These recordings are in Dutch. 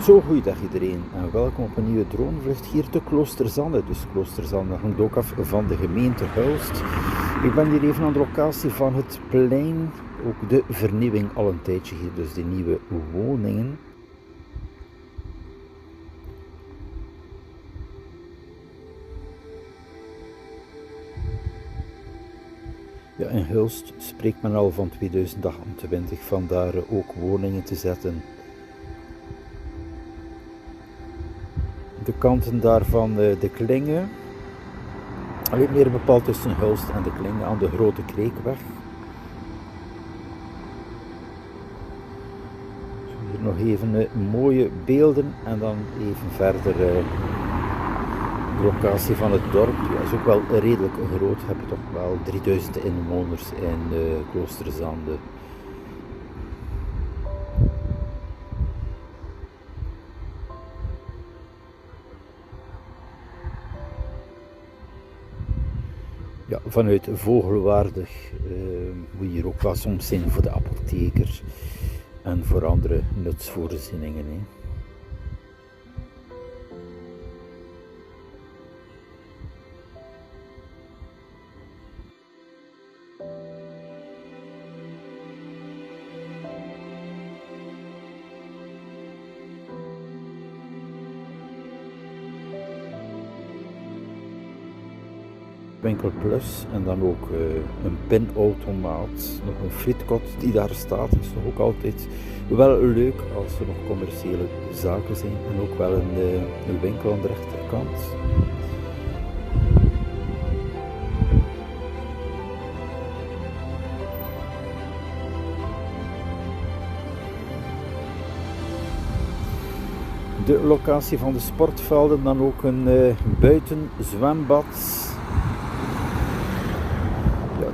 Zo, goeiedag iedereen en welkom op een nieuwe dronevlucht hier te Kloosterzanne. Dus Kloosterzanne hangt ook af van de gemeente Hulst. Ik ben hier even aan de locatie van het plein, ook de vernieuwing al een tijdje hier, dus de nieuwe woningen. Ja, in Hulst spreekt men al van 2028 van daar ook woningen te zetten. De kanten daarvan de Klinge, alleen meer bepaald tussen Hulst en de Klinge aan de Grote Kreekweg. Hier nog even mooie beelden en dan even verder de locatie van het dorp. Ja, is ook wel redelijk groot, heb je toch wel 3000 inwoners in Kloosterzanne. Ja, vanuit Vogelwaardig moet je hier ook wel soms zijn voor de apotheker en voor andere nutsvoorzieningen. Hè. Winkel Plus en dan ook een pinautomaat, nog een frietkot die daar staat, is toch ook altijd wel leuk als er nog commerciële zaken zijn en ook wel een winkel aan de rechterkant. De locatie van de sportvelden, dan ook een buitenzwembad.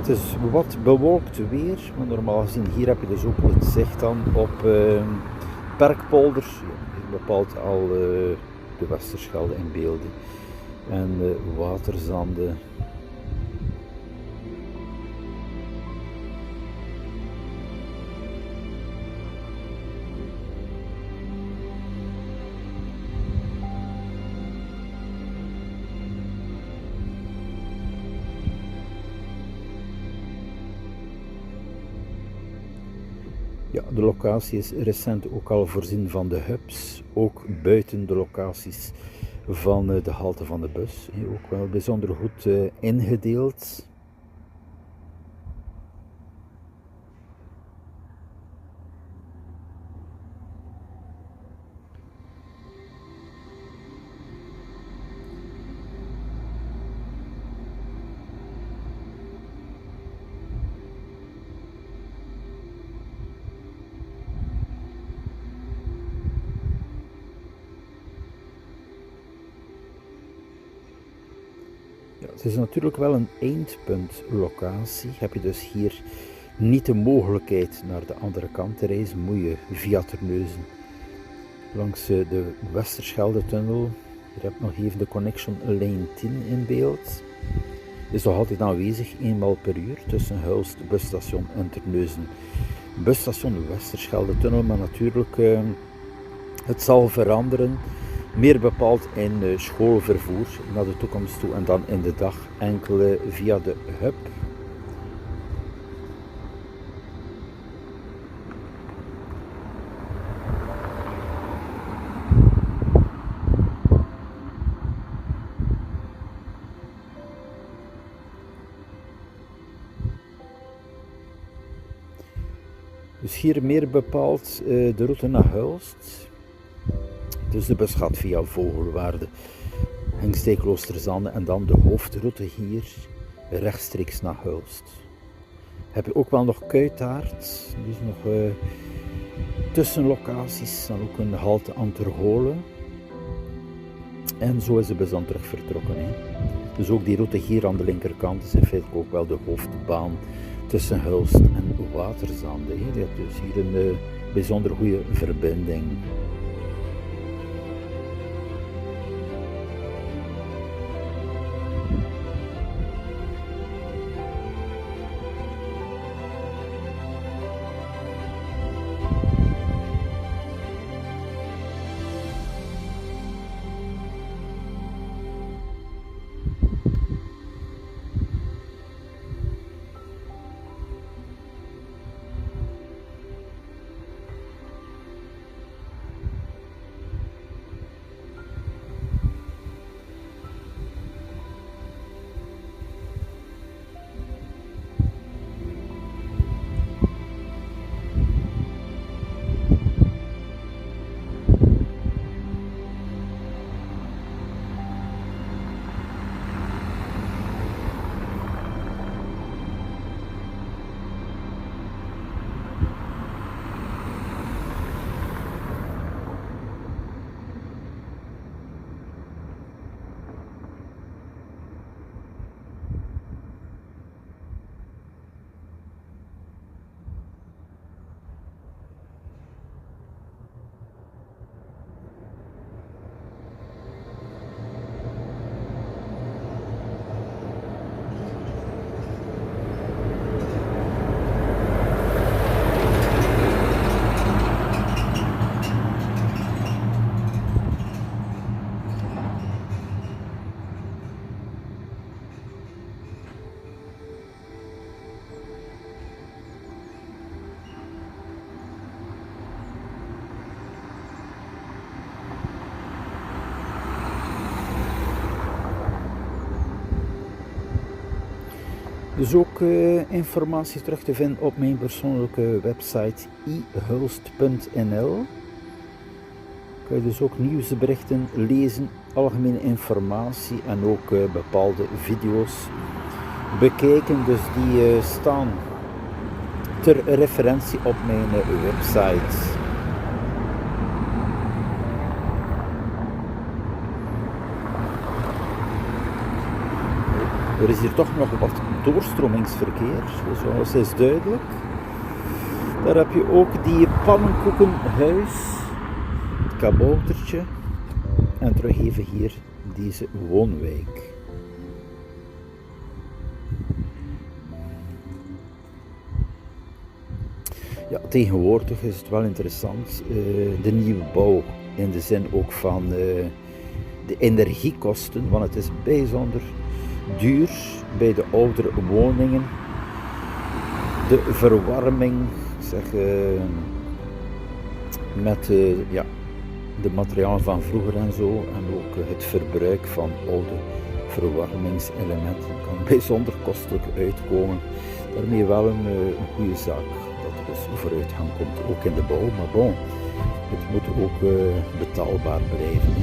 Het is wat bewolkt weer, maar normaal gezien hier heb je dus ook het zicht dan op Perkpolder, hier bepaalt al de Westerschelde in beelden en waterzanden. Ja, de locatie is recent ook al voorzien van de hubs, ook buiten de locaties van de halte van de bus. Ook wel bijzonder goed ingedeeld. Ja, het is natuurlijk wel een eindpuntlocatie. Heb je dus hier niet de mogelijkheid naar de andere kant te reizen, moet je via Terneuzen langs de Westerschelde-tunnel. Hier heb je nog even de Connection Lane 10 in beeld. Is nog altijd aanwezig, eenmaal per uur tussen Hulst busstation en Terneuzen busstation Westerschelde-tunnel, maar natuurlijk het zal veranderen. Meer bepaald in schoolvervoer naar de toekomst toe en dan in de dag enkel via de hub. Dus hier meer bepaald de route naar Hulst. Dus de bus gaat via Vogelwaarde, Hengstee, Kloosterzanne en dan de hoofdroute hier rechtstreeks naar Hulst. Heb je ook wel nog Kuitaart, dus nog tussenlocaties, dan ook een halte aan Terholen. En zo is de bus dan terug vertrokken. Hè. Dus ook die route hier aan de linkerkant is in feite ook wel de hoofdbaan tussen Hulst en Waterzande. Je hebt dus hier een bijzonder goede verbinding. Dus ook informatie terug te vinden op mijn persoonlijke website ihulst.nl. Kan je dus ook nieuwsberichten lezen, algemene informatie en ook bepaalde video's bekijken. Dus die staan ter referentie op mijn website. Er is hier toch nog wat doorstromingsverkeer, dus alles is duidelijk. Daar heb je ook die pannenkoekenhuis, het kaboutertje en terug even hier deze woonwijk. Ja, tegenwoordig is het wel interessant, de nieuwe bouw in de zin ook van de energiekosten, want het is bijzonder duur bij de oudere woningen. De verwarming, met de materialen van vroeger en zo, en ook het verbruik van oude verwarmingselementen kan bijzonder kostelijk uitkomen. Daarmee wel een goede zaak dat er dus vooruitgang komt, ook in de bouw, maar bon, het moet ook betaalbaar blijven.